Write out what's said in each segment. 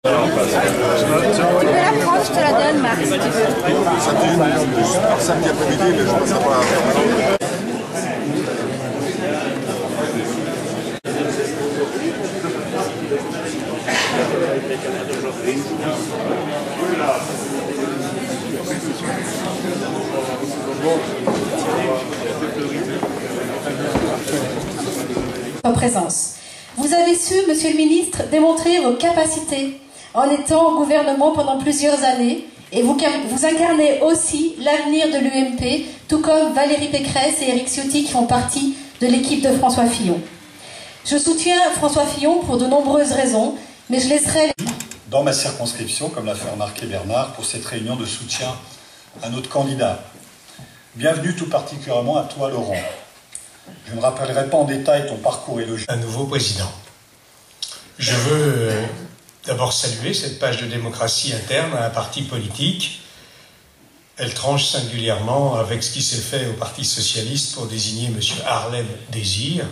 Tu peux la prendre, je te la donne, Marc, si tu veux. Samedi après-midi, mais je pense pas. Présence. Vous avez su, Monsieur le Ministre, démontrer vos capacités en étant au gouvernement pendant plusieurs années et vous incarnez aussi l'avenir de l'UMP, tout comme Valérie Pécresse et Éric Ciotti qui font partie de l'équipe de François Fillon. Je soutiens François Fillon pour de nombreuses raisons, mais je laisserai... Dans ma circonscription, comme l'a fait remarquer Bernard, pour cette réunion de soutien à notre candidat. Bienvenue tout particulièrement à toi, Laurent. Je ne rappellerai pas en détail ton parcours et le... Un nouveau président. Je veux d'abord saluer cette page de démocratie interne à un parti politique. Elle tranche singulièrement avec ce qui s'est fait au Parti socialiste pour désigner M. Harlem Désir,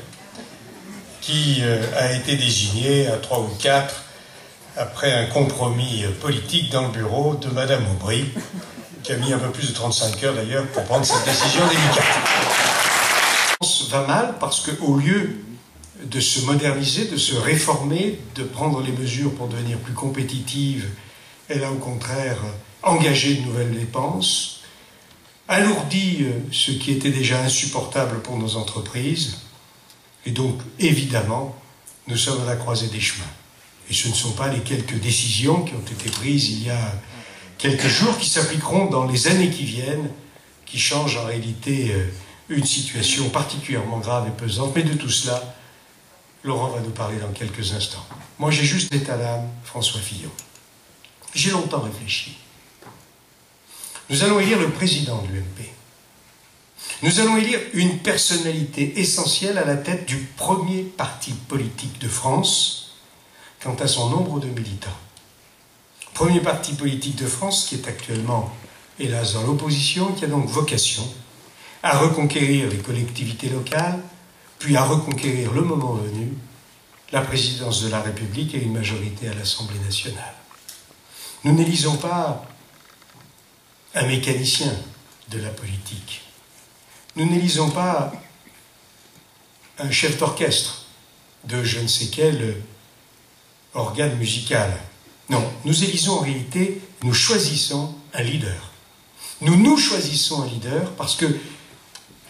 qui a été désigné à 3 ou 4 après un compromis politique dans le bureau de Mme Aubry, qui a mis un peu plus de 35 heures d'ailleurs pour prendre cette décision délicate. Va mal parce qu'au lieu de se moderniser, de se réformer, de prendre les mesures pour devenir plus compétitive, elle a au contraire engagé de nouvelles dépenses, alourdi ce qui était déjà insupportable pour nos entreprises, et donc évidemment nous sommes à la croisée des chemins. Et ce ne sont pas les quelques décisions qui ont été prises il y a quelques jours qui s'appliqueront dans les années qui viennent, qui changent en réalité une situation particulièrement grave et pesante. Mais de tout cela, Laurent va nous parler dans quelques instants. Moi, j'ai juste l'état d'âme, François Fillon. J'ai longtemps réfléchi. Nous allons élire le président de l'UMP. Nous allons élire une personnalité essentielle à la tête du premier parti politique de France quant à son nombre de militants. Premier parti politique de France qui est actuellement, hélas, dans l'opposition, qui a donc vocation à reconquérir les collectivités locales, puis à reconquérir, le moment venu, la présidence de la République et une majorité à l'Assemblée nationale. Nous n'élisons pas un mécanicien de la politique. Nous n'élisons pas un chef d'orchestre de je ne sais quel organe musical. Non, nous élisons en réalité, nous choisissons un leader. Nous choisissons un leader parce que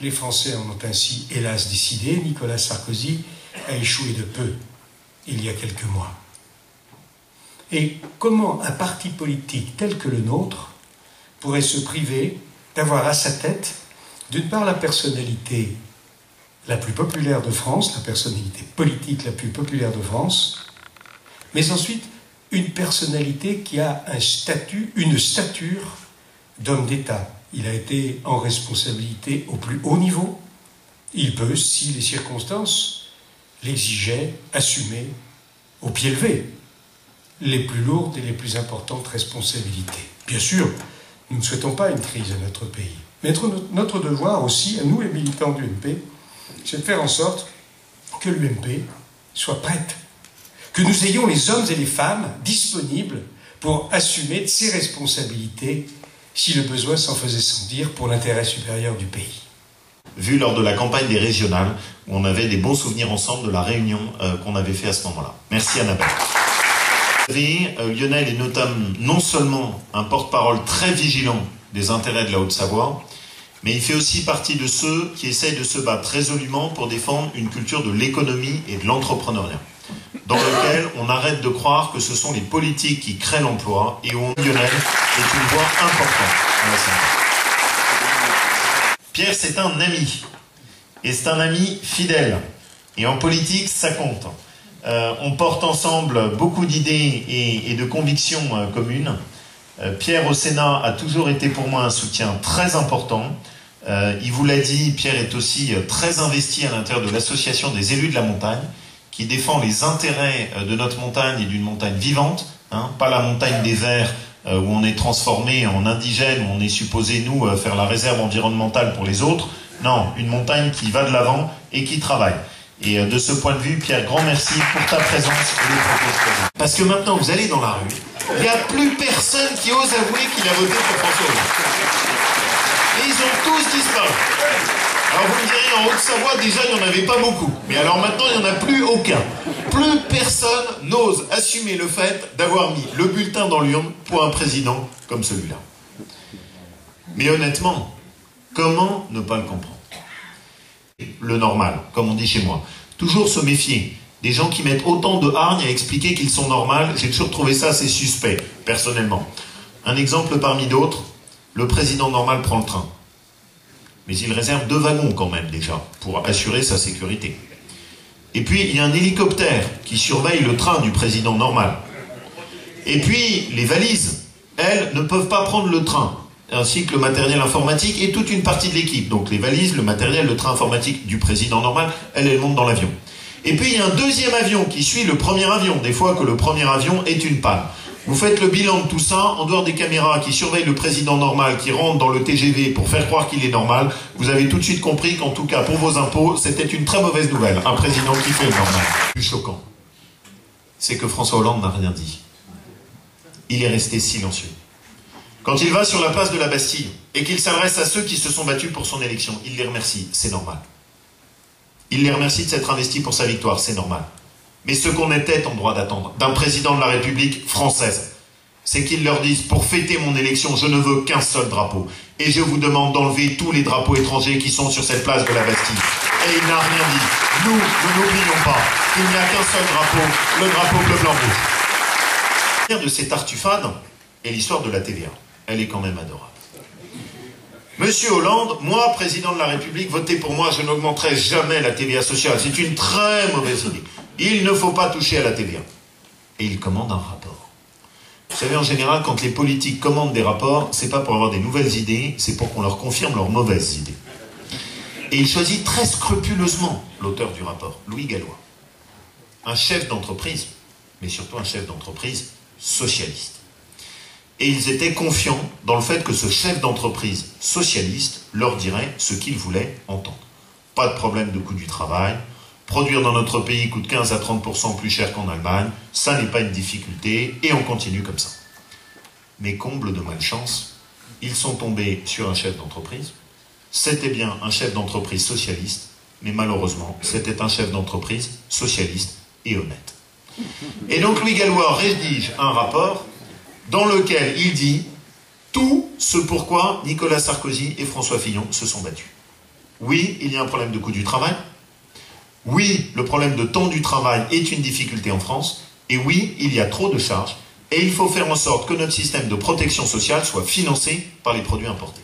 les Français en ont ainsi, hélas, décidé. Nicolas Sarkozy a échoué de peu, il y a quelques mois. Et comment un parti politique tel que le nôtre pourrait se priver d'avoir à sa tête, d'une part, la personnalité la plus populaire de France, la personnalité politique la plus populaire de France, mais ensuite, une personnalité qui a un statut, une stature d'homme d'État. Il a été en responsabilité au plus haut niveau. Il peut, si les circonstances l'exigeaient, assumer au pied levé les plus lourdes et les plus importantes responsabilités. Bien sûr, nous ne souhaitons pas une crise à notre pays. Mais notre devoir aussi, à nous les militants de l'UMP, c'est de faire en sorte que l'UMP soit prête. Que nous ayons les hommes et les femmes disponibles pour assumer ses responsabilités si le besoin s'en faisait sentir pour l'intérêt supérieur du pays. Vu lors de la campagne des régionales, où on avait des bons souvenirs ensemble de la réunion qu'on avait fait à ce moment-là. Merci Annabelle. Lionel est notamment non seulement un porte-parole très vigilant des intérêts de la Haute-Savoie, mais il fait aussi partie de ceux qui essayent de se battre résolument pour défendre une culture de l'économie et de l'entrepreneuriat, dans lequel on arrête de croire que ce sont les politiques qui créent l'emploi et où Lionel est une voix importante dans la santé. Pierre, c'est un ami, et c'est un ami fidèle, et en politique, ça compte. On porte ensemble beaucoup d'idées et de convictions communes. Pierre, au Sénat, a toujours été pour moi un soutien très important. Il vous l'a dit, Pierre est aussi très investi à l'intérieur de l'association des élus de la montagne, qui défend les intérêts de notre montagne et d'une montagne vivante, hein, pas la montagne des Verts où on est transformé en indigène, où on est supposé, nous, faire la réserve environnementale pour les autres. Non, une montagne qui va de l'avant et qui travaille. Et de ce point de vue, Pierre, grand merci pour ta présence et les propos que tu as. Parce que maintenant, vous allez dans la rue, il n'y a plus personne qui ose avouer qu'il a voté pour François Hollande. Et ils ont tous disparu. Alors vous me direz, en Haute-Savoie, déjà, il n'y en avait pas beaucoup. Mais alors maintenant, il n'y en a plus aucun. Plus personne n'ose assumer le fait d'avoir mis le bulletin dans l'urne pour un président comme celui-là. Mais honnêtement, comment ne pas le comprendre? Le normal, comme on dit chez moi. Toujours se méfier des gens qui mettent autant de hargne à expliquer qu'ils sont normaux. J'ai toujours trouvé ça assez suspect, personnellement. Un exemple parmi d'autres, le président normal prend le train. Mais il réserve 2 wagons quand même déjà, pour assurer sa sécurité. Et puis il y a un hélicoptère qui surveille le train du président normal. Et puis les valises, elles, ne peuvent pas prendre le train, ainsi que le matériel informatique et toute une partie de l'équipe. Donc les valises, le matériel, le train informatique du président normal, elles montent dans l'avion. Et puis il y a un deuxième avion qui suit le premier avion, des fois que le premier avion est une panne. Vous faites le bilan de tout ça, en dehors des caméras qui surveillent le président normal, qui rentre dans le TGV pour faire croire qu'il est normal, vous avez tout de suite compris qu'en tout cas pour vos impôts, c'était une très mauvaise nouvelle, un président qui fait le normal. Le plus choquant, c'est que François Hollande n'a rien dit. Il est resté silencieux. Quand il va sur la place de la Bastille et qu'il s'adresse à ceux qui se sont battus pour son élection, il les remercie, c'est normal. Il les remercie de s'être investi pour sa victoire, c'est normal. Mais ce qu'on était en droit d'attendre d'un président de la République française, c'est qu'ils leur disent, pour fêter mon élection, je ne veux qu'un seul drapeau. Et je vous demande d'enlever tous les drapeaux étrangers qui sont sur cette place de la Bastille. Et il n'a rien dit. Nous n'oublions pas qu'il n'y a qu'un seul drapeau, le drapeau bleu, blanc, rouge. De ces tartufades est l'histoire de la TVA. Elle est quand même adorable. Monsieur Hollande, moi, président de la République, votez pour moi, je n'augmenterai jamais la TVA sociale. C'est une très mauvaise idée. Il ne faut pas toucher à la TVA. Et il commande un rapport. Vous savez, en général, quand les politiques commandent des rapports, c'est pas pour avoir des nouvelles idées, c'est pour qu'on leur confirme leurs mauvaises idées. Et il choisit très scrupuleusement l'auteur du rapport, Louis Gallois. Un chef d'entreprise, mais surtout un chef d'entreprise socialiste. Et ils étaient confiants dans le fait que ce chef d'entreprise socialiste leur dirait ce qu'ils voulaient entendre. Pas de problème de coût du travail, produire dans notre pays coûte 15 à 30% plus cher qu'en Allemagne, ça n'est pas une difficulté, et on continue comme ça. Mais comble de malchance, ils sont tombés sur un chef d'entreprise. C'était bien un chef d'entreprise socialiste, mais malheureusement, c'était un chef d'entreprise socialiste et honnête. Et donc Louis Gallois rédige un rapport dans lequel il dit tout ce pourquoi Nicolas Sarkozy et François Fillon se sont battus. Oui, il y a un problème de coût du travail. Oui, le problème de temps du travail est une difficulté en France. Et oui, il y a trop de charges. Et il faut faire en sorte que notre système de protection sociale soit financé par les produits importés.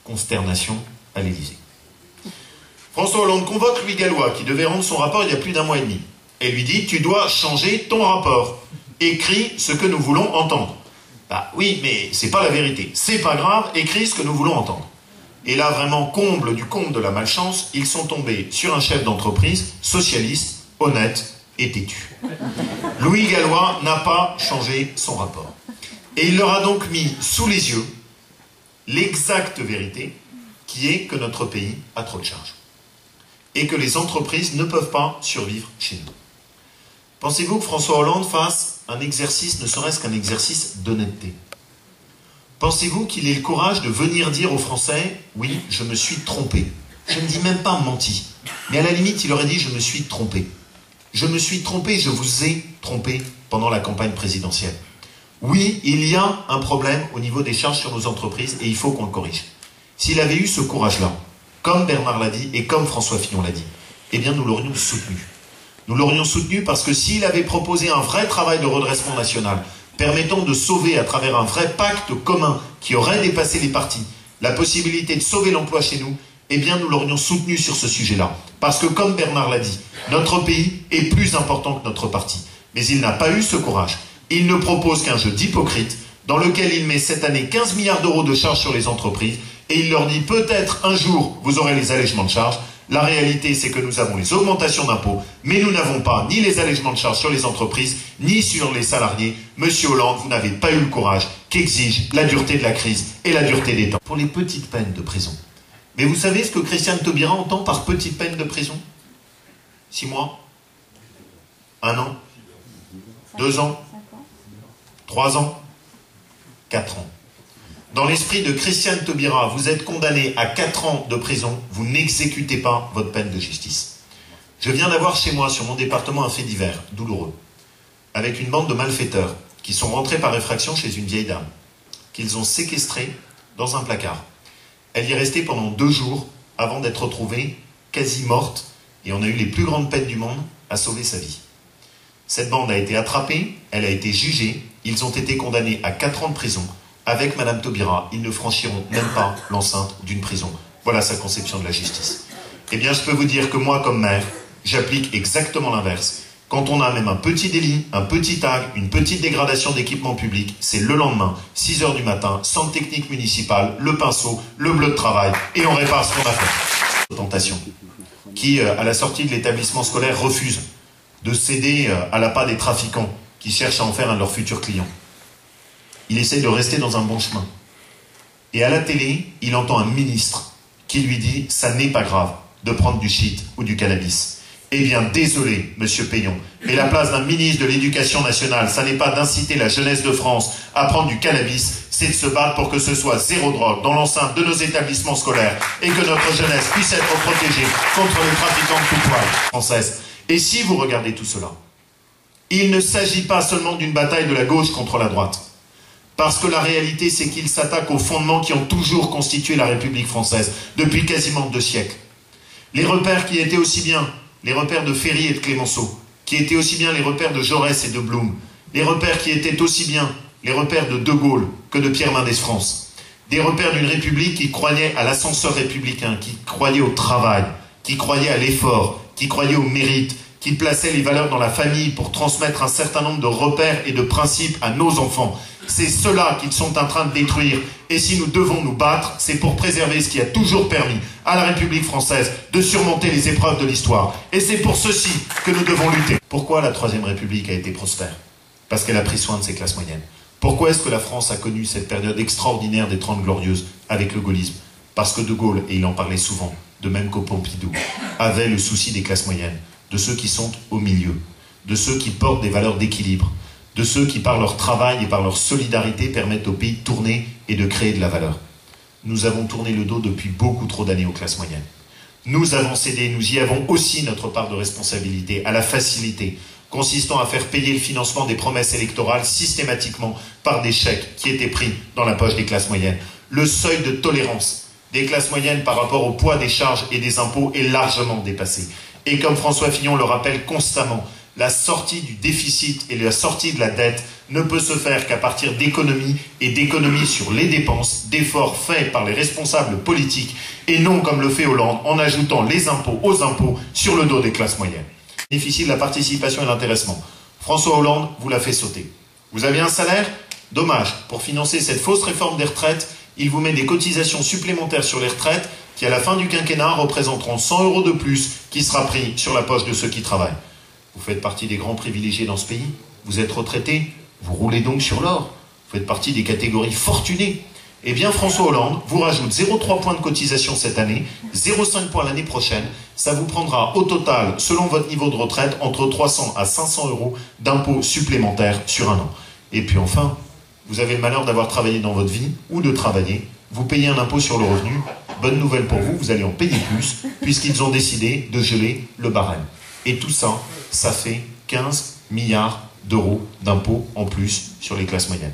Consternation à l'Élysée. François Hollande convoque Louis Gallois, qui devait rendre son rapport il y a plus d'1 mois et demi. Et lui dit, tu dois changer ton rapport. Écris ce que nous voulons entendre. Bah oui, mais c'est pas la vérité. C'est pas grave, écris ce que nous voulons entendre. Et là, vraiment, comble du comble de la malchance, ils sont tombés sur un chef d'entreprise socialiste, honnête et têtu. Louis Gallois n'a pas changé son rapport. Et il leur a donc mis sous les yeux l'exacte vérité, qui est que notre pays a trop de charges. Et que les entreprises ne peuvent pas survivre chez nous. Pensez-vous que François Hollande fasse un exercice, ne serait-ce qu'un exercice d'honnêteté? Pensez-vous qu'il ait le courage de venir dire aux Français, oui, je me suis trompé. Je ne dis même pas menti. Mais à la limite, il aurait dit, je me suis trompé. Je me suis trompé, je vous ai trompé pendant la campagne présidentielle. Oui, il y a un problème au niveau des charges sur nos entreprises et il faut qu'on le corrige. S'il avait eu ce courage-là, comme Bernard l'a dit et comme François Fillon l'a dit, eh bien nous l'aurions soutenu. Nous l'aurions soutenu parce que s'il avait proposé un vrai travail de redressement national, permettant de sauver à travers un vrai pacte commun qui aurait dépassé les partis, la possibilité de sauver l'emploi chez nous, eh bien nous l'aurions soutenu sur ce sujet-là. Parce que comme Bernard l'a dit, notre pays est plus important que notre parti. Mais il n'a pas eu ce courage. Il ne propose qu'un jeu d'hypocrite dans lequel il met cette année 15 milliards d'euros de charges sur les entreprises et il leur dit peut-être un jour vous aurez les allègements de charges. La réalité, c'est que nous avons les augmentations d'impôts, mais nous n'avons pas ni les allègements de charges sur les entreprises, ni sur les salariés. Monsieur Hollande, vous n'avez pas eu le courage qu'exige la dureté de la crise et la dureté des temps. Pour les petites peines de prison. Mais vous savez ce que Christiane Taubira entend par petite peine de prison? 6 mois? 1 an? 2 ans? 3 ans? 4 ans. Dans l'esprit de Christiane Taubira, vous êtes condamné à 4 ans de prison, vous n'exécutez pas votre peine de justice. Je viens d'avoir chez moi, sur mon département, un fait divers, douloureux, avec une bande de malfaiteurs qui sont rentrés par effraction chez une vieille dame, qu'ils ont séquestrée dans un placard. Elle y est restée pendant 2 jours avant d'être retrouvée quasi morte, et on a eu les plus grandes peines du monde à sauver sa vie. Cette bande a été attrapée, elle a été jugée, ils ont été condamnés à 4 ans de prison. Avec Madame Taubira, ils ne franchiront même pas l'enceinte d'une prison. Voilà sa conception de la justice. Eh bien, je peux vous dire que moi, comme maire, j'applique exactement l'inverse. Quand on a même un petit délit, un petit tag, une petite dégradation d'équipement public, c'est le lendemain, 6 h du matin, centre technique municipal, le pinceau, le bleu de travail, et on répare ce qu'on a fait. Tentation. Qui, à la sortie de l'établissement scolaire, refuse de céder à l'appât des trafiquants qui cherchent à en faire un de leurs futurs clients. Il essaie de rester dans un bon chemin. Et à la télé, il entend un ministre qui lui dit « ça n'est pas grave de prendre du shit ou du cannabis ». Eh bien, désolé, monsieur Payon, mais la place d'un ministre de l'Éducation nationale, ça n'est pas d'inciter la jeunesse de France à prendre du cannabis, c'est de se battre pour que ce soit zéro drogue dans l'enceinte de nos établissements scolaires et que notre jeunesse puisse être protégée contre les trafiquants de tout poil françaises. Et si vous regardez tout cela, il ne s'agit pas seulement d'une bataille de la gauche contre la droite. Parce que la réalité, c'est qu'ils s'attaquent aux fondements qui ont toujours constitué la République française, depuis quasiment 2 siècles. Les repères qui étaient aussi bien les repères de Ferry et de Clémenceau, qui étaient aussi bien les repères de Jaurès et de Blum, les repères qui étaient aussi bien les repères de De Gaulle que de Pierre Mendès France, des repères d'une République qui croyait à l'ascenseur républicain, qui croyait au travail, qui croyait à l'effort, qui croyait au mérite, qui plaçait les valeurs dans la famille pour transmettre un certain nombre de repères et de principes à nos enfants. C'est cela qu'ils sont en train de détruire. Et si nous devons nous battre, c'est pour préserver ce qui a toujours permis à la République française de surmonter les épreuves de l'histoire. Et c'est pour ceci que nous devons lutter. Pourquoi la Troisième République a été prospère? Parce qu'elle a pris soin de ses classes moyennes. Pourquoi est-ce que la France a connu cette période extraordinaire des 30 Glorieuses avec le gaullisme? Parce que De Gaulle, et il en parlait souvent, de même qu'au Pompidou, avait le souci des classes moyennes, de ceux qui sont au milieu, de ceux qui portent des valeurs d'équilibre, de ceux qui, par leur travail et par leur solidarité, permettent au pays de tourner et de créer de la valeur. Nous avons tourné le dos depuis beaucoup trop d'années aux classes moyennes. Nous avons cédé, nous y avons aussi notre part de responsabilité, à la facilité, consistant à faire payer le financement des promesses électorales systématiquement par des chèques qui étaient pris dans la poche des classes moyennes. Le seuil de tolérance des classes moyennes par rapport au poids des charges et des impôts est largement dépassé. Et comme François Fillon le rappelle constamment, la sortie du déficit et la sortie de la dette ne peut se faire qu'à partir d'économies et d'économies sur les dépenses, d'efforts faits par les responsables politiques et non comme le fait Hollande en ajoutant les impôts aux impôts sur le dos des classes moyennes. Bénéficie de la participation et l'intéressement. François Hollande vous l'a fait sauter. Vous avez un salaire? Dommage. Pour financer cette fausse réforme des retraites, il vous met des cotisations supplémentaires sur les retraites qui, à la fin du quinquennat, représenteront 100 € de plus qui sera pris sur la poche de ceux qui travaillent. Vous faites partie des grands privilégiés dans ce pays. Vous êtes retraité. Vous roulez donc sur l'or. Vous faites partie des catégories fortunées. Eh bien, François Hollande vous rajoute 0,3 points de cotisation cette année, 0,5 points l'année prochaine. Ça vous prendra au total, selon votre niveau de retraite, entre 300 à 500 € d'impôts supplémentaires sur 1 an. Et puis enfin, vous avez le malheur d'avoir travaillé dans votre vie ou de travailler. Vous payez un impôt sur le revenu. Bonne nouvelle pour vous, vous allez en payer plus, puisqu'ils ont décidé de geler le barème. Et tout ça, ça fait 15 milliards d'euros d'impôts en plus sur les classes moyennes.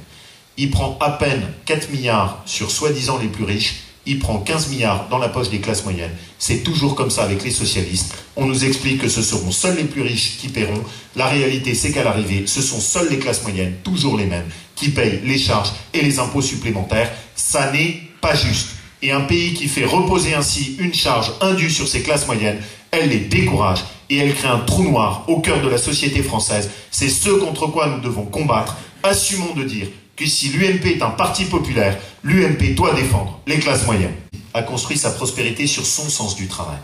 Il prend à peine 4 milliards sur soi-disant les plus riches, il prend 15 milliards dans la poche des classes moyennes. C'est toujours comme ça avec les socialistes. On nous explique que ce seront seuls les plus riches qui paieront. La réalité, c'est qu'à l'arrivée, ce sont seules les classes moyennes, toujours les mêmes, qui payent les charges et les impôts supplémentaires. Ça n'est pas juste. Et un pays qui fait reposer ainsi une charge indue sur ses classes moyennes, elle les décourage et elle crée un trou noir au cœur de la société française. C'est ce contre quoi nous devons combattre. Assumons de dire que si l'UMP est un parti populaire, l'UMP doit défendre les classes moyennes. A construit sa prospérité sur son sens du travail.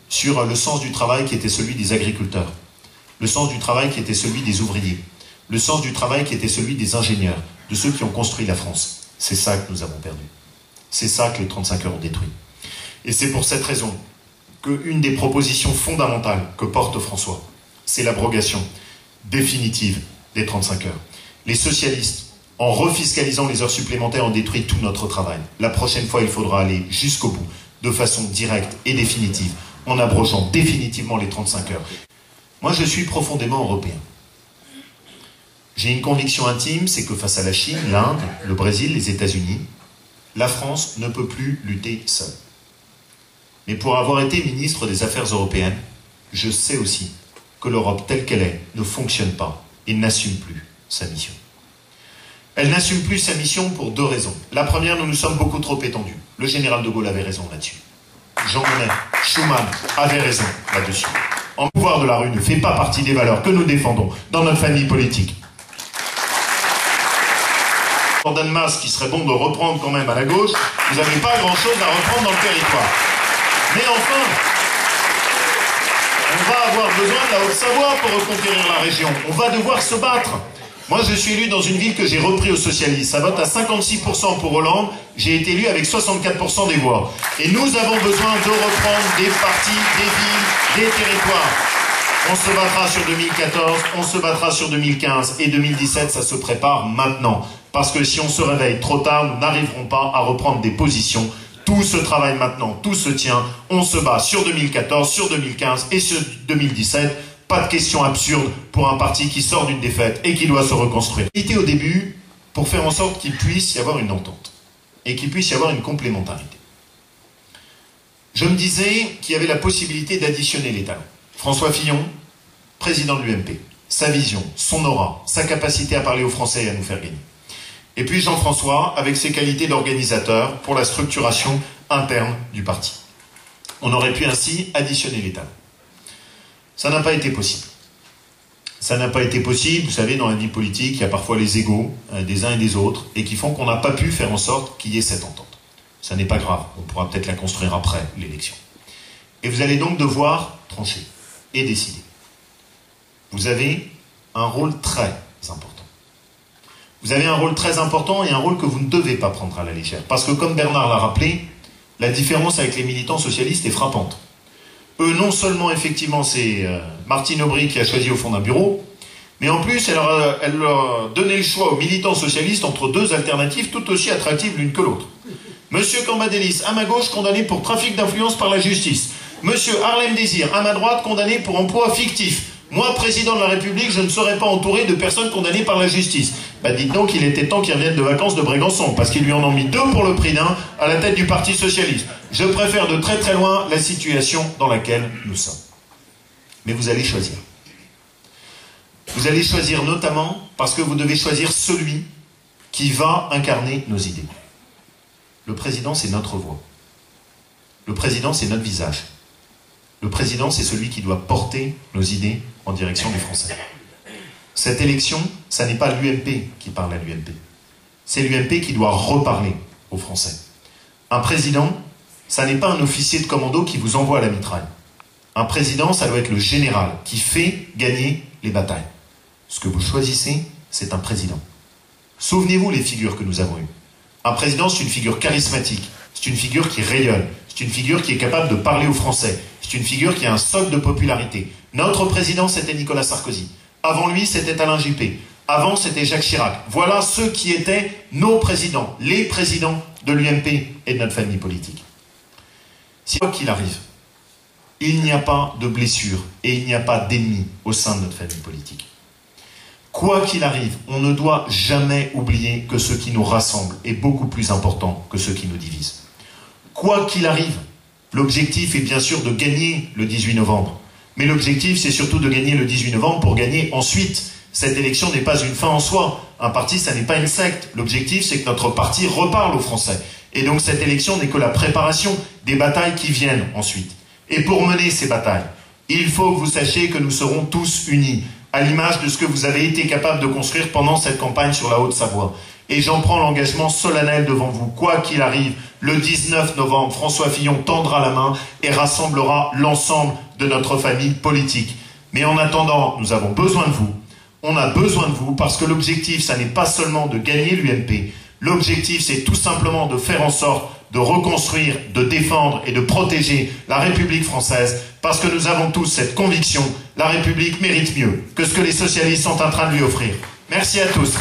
Sur le sens du travail qui était celui des agriculteurs. Le sens du travail qui était celui des ouvriers. Le sens du travail qui était celui des ingénieurs, de ceux qui ont construit la France. C'est ça que nous avons perdu. C'est ça que les 35 heures ont détruit. Et c'est pour cette raison qu'une des propositions fondamentales que porte François, c'est l'abrogation définitive des 35 heures. Les socialistes, en refiscalisant les heures supplémentaires, ont détruit tout notre travail. La prochaine fois, il faudra aller jusqu'au bout, de façon directe et définitive, en abrogeant définitivement les 35 heures. Moi, je suis profondément européen. J'ai une conviction intime, c'est que face à la Chine, l'Inde, le Brésil, les États-Unis, la France ne peut plus lutter seule. Mais pour avoir été ministre des Affaires européennes, je sais aussi que l'Europe telle qu'elle est ne fonctionne pas et n'assume plus sa mission. Elle n'assume plus sa mission pour deux raisons. La première, nous nous sommes beaucoup trop étendus. Le général de Gaulle avait raison là-dessus. Jean Monnet, Schuman avaient raison là-dessus. En pouvoir de la rue ne fait pas partie des valeurs que nous défendons dans notre famille politique. Jordan Mas, qui serait bon de reprendre quand même à la gauche, vous n'avez pas grand-chose à reprendre dans le territoire. Mais enfin, on va avoir besoin de la Haute-Savoie pour reconquérir la région. On va devoir se battre. Moi, je suis élu dans une ville que j'ai repris aux socialistes. Ça vote à 56% pour Hollande. J'ai été élu avec 64% des voix. Et nous avons besoin de reprendre des partis, des villes, des territoires. On se battra sur 2014, on se battra sur 2015. Et 2017, ça se prépare maintenant. Parce que si on se réveille trop tard, nous n'arriverons pas à reprendre des positions. Tout se travaille maintenant, tout se tient. On se bat sur 2014, sur 2015 et sur 2017. Pas de question absurde pour un parti qui sort d'une défaite et qui doit se reconstruire. Il était au début pour faire en sorte qu'il puisse y avoir une entente et qu'il puisse y avoir une complémentarité. Je me disais qu'il y avait la possibilité d'additionner les talents. François Fillon, président de l'UMP, sa vision, son aura, sa capacité à parler aux Français et à nous faire gagner. Et puis Jean-François, avec ses qualités d'organisateur pour la structuration interne du parti. On aurait pu ainsi additionner les talents. Ça n'a pas été possible. Ça n'a pas été possible, vous savez, dans la vie politique, il y a parfois les égos des uns et des autres, et qui font qu'on n'a pas pu faire en sorte qu'il y ait cette entente. Ça n'est pas grave, on pourra peut-être la construire après l'élection. Et vous allez donc devoir trancher et décider. Vous avez un rôle très important. Vous avez un rôle très important et un rôle que vous ne devez pas prendre à la légère. Parce que comme Bernard l'a rappelé, la différence avec les militants socialistes est frappante. Eux, non seulement, effectivement, c'est Martine Aubry qui a choisi au fond d'un bureau, mais en plus, elle leur donnait le choix aux militants socialistes entre deux alternatives tout aussi attractives l'une que l'autre. Monsieur Cambadélis, à ma gauche, condamné pour trafic d'influence par la justice. Monsieur Harlem Désir, à ma droite, condamné pour emploi fictif. Moi, président de la République, je ne serais pas entouré de personnes condamnées par la justice. Bah dites donc qu'il était temps qu'ils reviennent de vacances de Brégançon, parce qu'ils lui en ont mis deux pour le prix d'un à la tête du Parti Socialiste. Je préfère de très très loin la situation dans laquelle nous sommes. Mais vous allez choisir. Vous allez choisir notamment parce que vous devez choisir celui qui va incarner nos idées. Le président, c'est notre voix. Le président, c'est notre visage. Le président, c'est celui qui doit porter nos idées en direction des Français. Cette élection, ça n'est pas l'UMP qui parle à l'UMP. C'est l'UMP qui doit reparler aux Français. Un président, ça n'est pas un officier de commando qui vous envoie à la mitraille. Un président, ça doit être le général qui fait gagner les batailles. Ce que vous choisissez, c'est un président. Souvenez-vous les figures que nous avons eues. Un président, c'est une figure charismatique. C'est une figure qui rayonne. C'est une figure qui est capable de parler aux Français. C'est une figure qui a un socle de popularité. Notre président, c'était Nicolas Sarkozy. Avant lui, c'était Alain Juppé. Avant, c'était Jacques Chirac. Voilà ceux qui étaient nos présidents, les présidents de l'UMP et de notre famille politique. Si quoi qu'il arrive, il n'y a pas de blessure et il n'y a pas d'ennemis au sein de notre famille politique. Quoi qu'il arrive, on ne doit jamais oublier que ce qui nous rassemble est beaucoup plus important que ce qui nous divise. Quoi qu'il arrive, l'objectif est bien sûr de gagner le 18 novembre. Mais l'objectif, c'est surtout de gagner le 18 novembre pour gagner ensuite. Cette élection n'est pas une fin en soi. Un parti, ça n'est pas une secte. L'objectif, c'est que notre parti reparle aux Français. Et donc cette élection n'est que la préparation des batailles qui viennent ensuite. Et pour mener ces batailles, il faut que vous sachiez que nous serons tous unis, à l'image de ce que vous avez été capable de construire pendant cette campagne sur la Haute-Savoie. Et j'en prends l'engagement solennel devant vous. Quoi qu'il arrive, le 19 novembre, François Fillon tendra la main et rassemblera l'ensemble de notre famille politique. Mais en attendant, nous avons besoin de vous. On a besoin de vous parce que l'objectif, ça n'est pas seulement de gagner l'UMP. L'objectif, c'est tout simplement de faire en sorte de reconstruire, de défendre et de protéger la République française, parce que nous avons tous cette conviction, la République mérite mieux que ce que les socialistes sont en train de lui offrir. Merci à tous.